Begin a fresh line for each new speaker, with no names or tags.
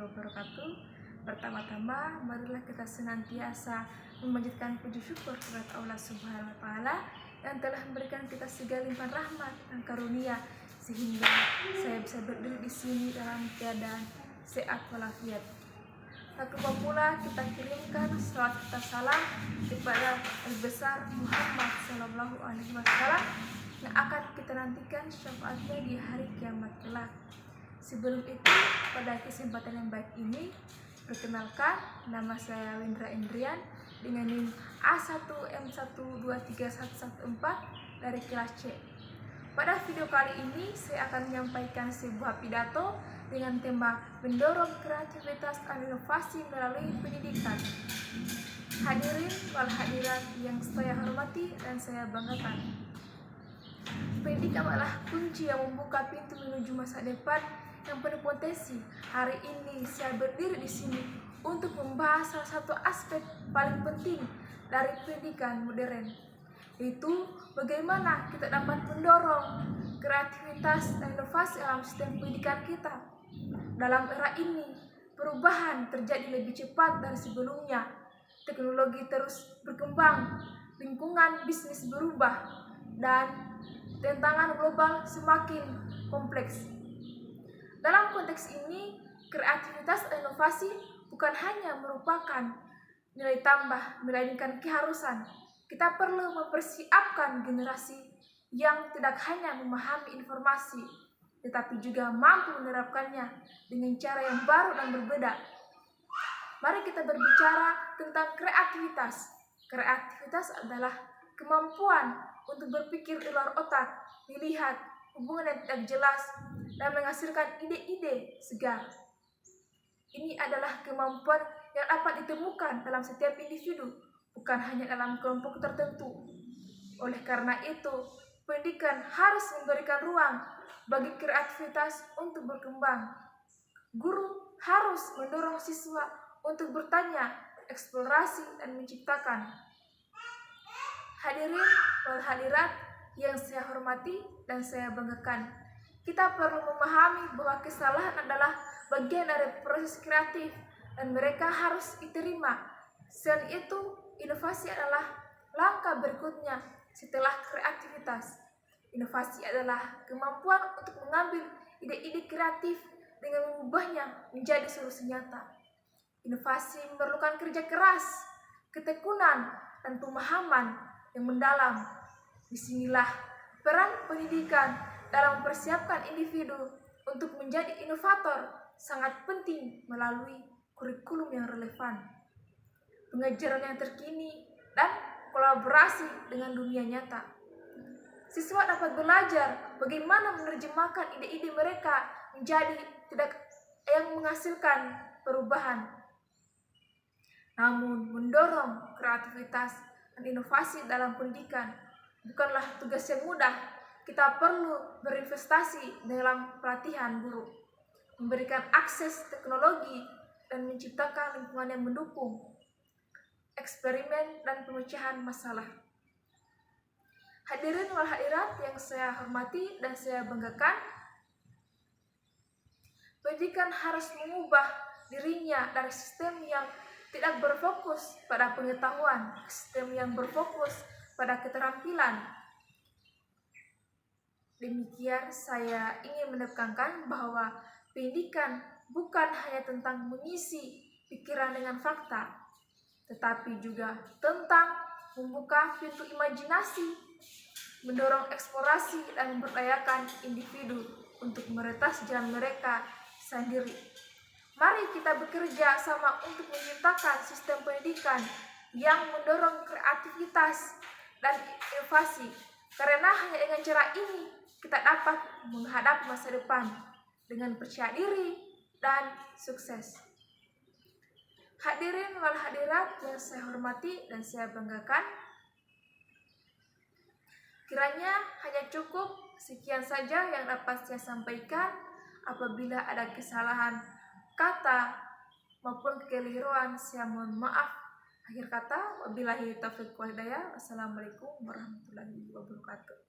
wabarakatuh. Pertama-tama, marilah kita senantiasa memanjatkan puji syukur kepada Allah Subhanahu wa Ta'ala yang telah memberikan kita segala limpahan rahmat dan karunia sehingga saya bisa berdiri di sini dalam keadaan sehat walafiat. Tak lupa pula kita kirimkan salawat serta salam kepada Nabi besar Muhammad Sallallahu Alaihi Wasallam yang akan kita nantikan syafaatnya di hari kiamat kelak. Sebelum itu, pada kesempatan yang baik ini, perkenalkan, nama saya Windra Indrian dengan NIM A1M1231114 dari kelas C. Pada video kali ini, saya akan menyampaikan sebuah pidato dengan tema mendorong kreativitas dan inovasi melalui pendidikan. Hadirin wal hadirat yang saya hormati dan saya banggakan. Pendidikan adalah kunci yang membuka pintu menuju masa depan yang penuh potensi. Hari ini saya berdiri di sini untuk membahas salah satu aspek paling penting dari pendidikan modern, yaitu bagaimana kita dapat mendorong kreativitas dan inovasi dalam sistem pendidikan kita. Dalam era ini, perubahan terjadi lebih cepat dari sebelumnya. Teknologi terus berkembang, lingkungan bisnis berubah, dan tantangan global semakin kompleks. Dalam konteks ini, kreativitas dan inovasi bukan hanya merupakan nilai tambah, melainkan keharusan. Kita perlu mempersiapkan generasi yang tidak hanya memahami informasi, tetapi juga mampu menerapkannya dengan cara yang baru dan berbeda. Mari kita berbicara tentang kreativitas. Kreativitas adalah kemampuan untuk berpikir di luar otak, melihat hubungan yang tidak jelas, dan menghasilkan ide-ide segar. Ini adalah kemampuan yang dapat ditemukan dalam setiap individu, bukan hanya dalam kelompok tertentu. Oleh karena itu, pendidikan harus memberikan ruang bagi kreativitas untuk berkembang. Guru harus mendorong siswa untuk bertanya, eksplorasi, dan menciptakan. Hadirin wal hadirat yang saya hormati dan saya banggakan, kita perlu memahami bahwa kesalahan adalah bagian dari proses kreatif dan mereka harus diterima. Selain itu, inovasi adalah langkah berikutnya setelah kreativitas. Inovasi adalah kemampuan untuk mengambil ide-ide kreatif dengan mengubahnya menjadi solusi nyata. Inovasi memerlukan kerja keras, ketekunan, dan pemahaman yang mendalam. Disinilah peran pendidikan dalam mempersiapkan individu untuk menjadi inovator sangat penting melalui kurikulum yang relevan, pengajaran yang terkini, dan kolaborasi dengan dunia nyata. Siswa dapat belajar bagaimana menerjemahkan ide-ide mereka menjadi yang menghasilkan perubahan. Namun, mendorong kreativitas dan inovasi dalam pendidikan bukanlah tugas yang mudah. Kita perlu berinvestasi dalam pelatihan guru, memberikan akses teknologi, dan menciptakan lingkungan yang mendukung eksperimen dan pemecahan masalah. Hadirin wal hadirat yang saya hormati dan saya banggakan, pendidikan harus mengubah dirinya dari sistem yang tidak berfokus pada pengetahuan, sistem yang berfokus pada keterampilan. Demikian saya ingin menekankan bahwa pendidikan bukan hanya tentang mengisi pikiran dengan fakta, tetapi juga tentang membuka pintu imajinasi, mendorong eksplorasi, dan memberdayakan individu untuk meretas jalan mereka sendiri. Mari kita bekerja sama untuk menciptakan sistem pendidikan yang mendorong kreativitas dan inovasi, karena hanya dengan cara ini kita dapat menghadapi masa depan dengan percaya diri dan sukses. Hadirin wal hadirat yang saya hormati dan saya banggakan, kiranya hanya cukup sekian saja yang dapat saya sampaikan. Apabila ada kesalahan kata maupun kekeliruan, saya mohon maaf. Akhir kata, wabillahi taufiq wal hidayah. Wassalamualaikum warahmatullahi wabarakatuh.